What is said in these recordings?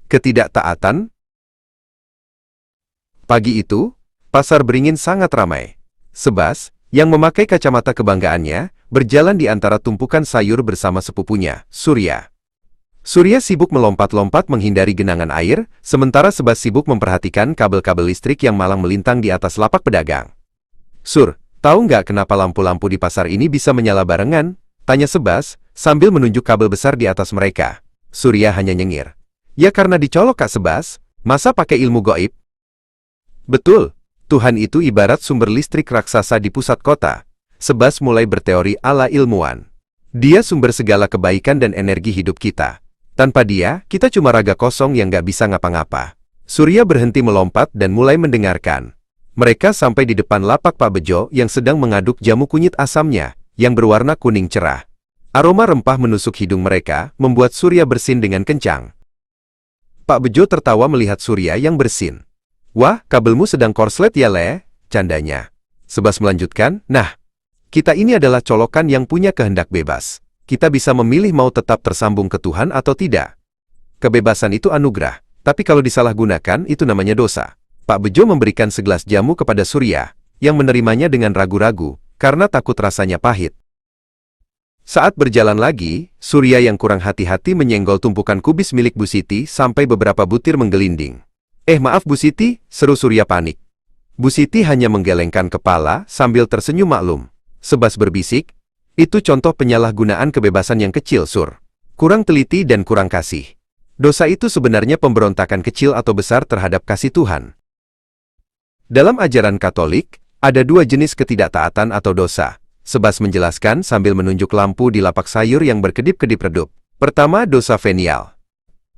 Ketidaktaatan? Pagi itu, pasar beringin sangat ramai. Sebas, yang memakai kacamata kebanggaannya, berjalan di antara tumpukan sayur bersama sepupunya, Surya. Surya sibuk melompat-lompat menghindari genangan air, sementara Sebas sibuk memperhatikan kabel-kabel listrik yang malang melintang di atas lapak pedagang. "Sur, tahu nggak kenapa lampu-lampu di pasar ini bisa menyala barengan?" tanya Sebas, sambil menunjuk kabel besar di atas mereka. Surya hanya nyengir. "Ya karena dicolok Kak Sebas, masa pakai ilmu goib?" "Betul, Tuhan itu ibarat sumber listrik raksasa di pusat kota." Sebas mulai berteori ala ilmuwan. Dia sumber segala kebaikan dan energi hidup kita. Tanpa dia, kita cuma raga kosong yang nggak bisa ngapa-ngapa. Surya berhenti melompat dan mulai mendengarkan. Mereka sampai di depan lapak Pak Bejo yang sedang mengaduk jamu kunyit asamnya, yang berwarna kuning cerah. Aroma rempah menusuk hidung mereka, membuat Surya bersin dengan kencang. Pak Bejo tertawa melihat Surya yang bersin. "Wah, kabelmu sedang korslet ya, Le?" candanya. Sebas melanjutkan, "Nah, kita ini adalah colokan yang punya kehendak bebas. Kita bisa memilih mau tetap tersambung ke Tuhan atau tidak. Kebebasan itu anugerah, tapi kalau disalahgunakan itu namanya dosa." Pak Bejo memberikan segelas jamu kepada Surya, yang menerimanya dengan ragu-ragu, karena takut rasanya pahit. Saat berjalan lagi, Surya yang kurang hati-hati menyenggol tumpukan kubis milik Bu Siti sampai beberapa butir menggelinding. Maaf Bu Siti," seru Surya panik. Bu Siti hanya menggelengkan kepala sambil tersenyum maklum. Sebas berbisik, "Itu contoh penyalahgunaan kebebasan yang kecil, Sur. Kurang teliti dan kurang kasih. Dosa itu sebenarnya pemberontakan kecil atau besar terhadap kasih Tuhan." Dalam ajaran Katolik, ada dua jenis ketidaktaatan atau dosa. Sebas menjelaskan sambil menunjuk lampu di lapak sayur yang berkedip-kedip redup. Pertama, dosa venial.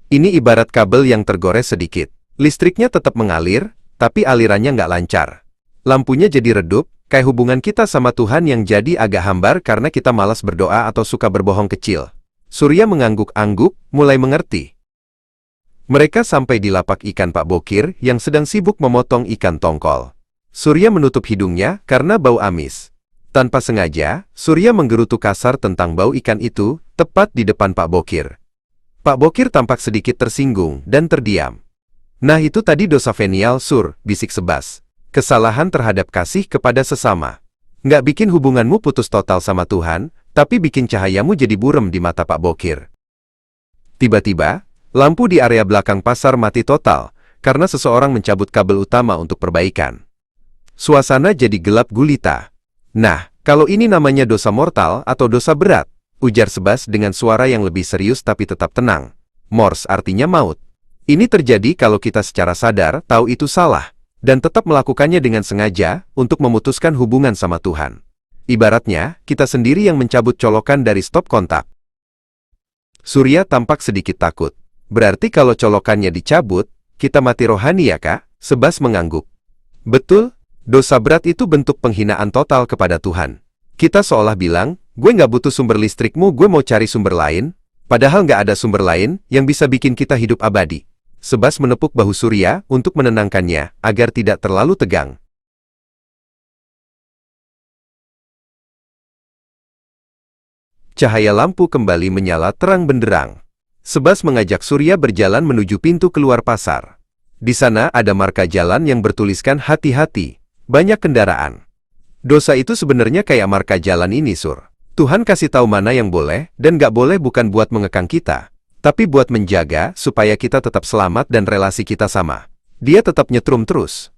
Ini ibarat kabel yang tergores sedikit. Listriknya tetap mengalir, tapi alirannya nggak lancar. Lampunya jadi redup, kayak hubungan kita sama Tuhan yang jadi agak hambar karena kita malas berdoa atau suka berbohong kecil. Surya mengangguk-angguk, mulai mengerti. Mereka sampai di lapak ikan Pak Bokir yang sedang sibuk memotong ikan tongkol. Surya menutup hidungnya karena bau amis. Tanpa sengaja, Surya menggerutu kasar tentang bau ikan itu, tepat di depan Pak Bokir. Pak Bokir tampak sedikit tersinggung dan terdiam. "Nah itu tadi dosa venial, Sur," bisik Sebas. "Kesalahan terhadap kasih kepada sesama. Nggak bikin hubunganmu putus total sama Tuhan, tapi bikin cahayamu jadi buram di mata Pak Bokir." Tiba-tiba, lampu di area belakang pasar mati total, karena seseorang mencabut kabel utama untuk perbaikan. Suasana jadi gelap gulita. "Nah, kalau ini namanya dosa mortal atau dosa berat," ujar Sebas dengan suara yang lebih serius tapi tetap tenang. "Mors artinya maut. Ini terjadi kalau kita secara sadar tahu itu salah, dan tetap melakukannya dengan sengaja untuk memutuskan hubungan sama Tuhan. Ibaratnya, kita sendiri yang mencabut colokan dari stop kontak." Surya tampak sedikit takut. "Berarti kalau colokannya dicabut, kita mati rohani ya, Kak?" Sebas mengangguk. "Betul, dosa berat itu bentuk penghinaan total kepada Tuhan. Kita seolah bilang, gue nggak butuh sumber listrikmu, gue mau cari sumber lain, padahal nggak ada sumber lain yang bisa bikin kita hidup abadi." Sebas menepuk bahu Surya untuk menenangkannya, agar tidak terlalu tegang. Cahaya lampu kembali menyala terang benderang. Sebas mengajak Surya berjalan menuju pintu keluar pasar. Di sana ada marka jalan yang bertuliskan "Hati-hati, banyak kendaraan." Dosa itu sebenarnya kayak marka jalan ini, Sur. Tuhan kasih tahu mana yang boleh dan nggak boleh bukan buat mengekang kita, tapi buat menjaga supaya kita tetap selamat dan relasi kita sama Dia tetap nyetrum terus.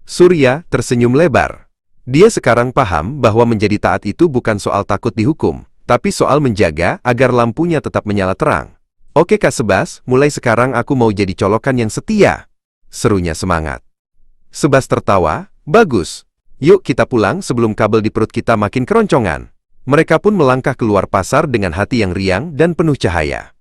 Surya tersenyum lebar. Dia sekarang paham bahwa menjadi taat itu bukan soal takut dihukum, tapi soal menjaga agar lampunya tetap menyala terang. "Oke Kak Sebas, mulai sekarang aku mau jadi colokan yang setia," serunya semangat. Sebas tertawa, "Bagus. Yuk kita pulang sebelum kabel di perut kita makin keroncongan." Mereka pun melangkah keluar pasar dengan hati yang riang dan penuh cahaya.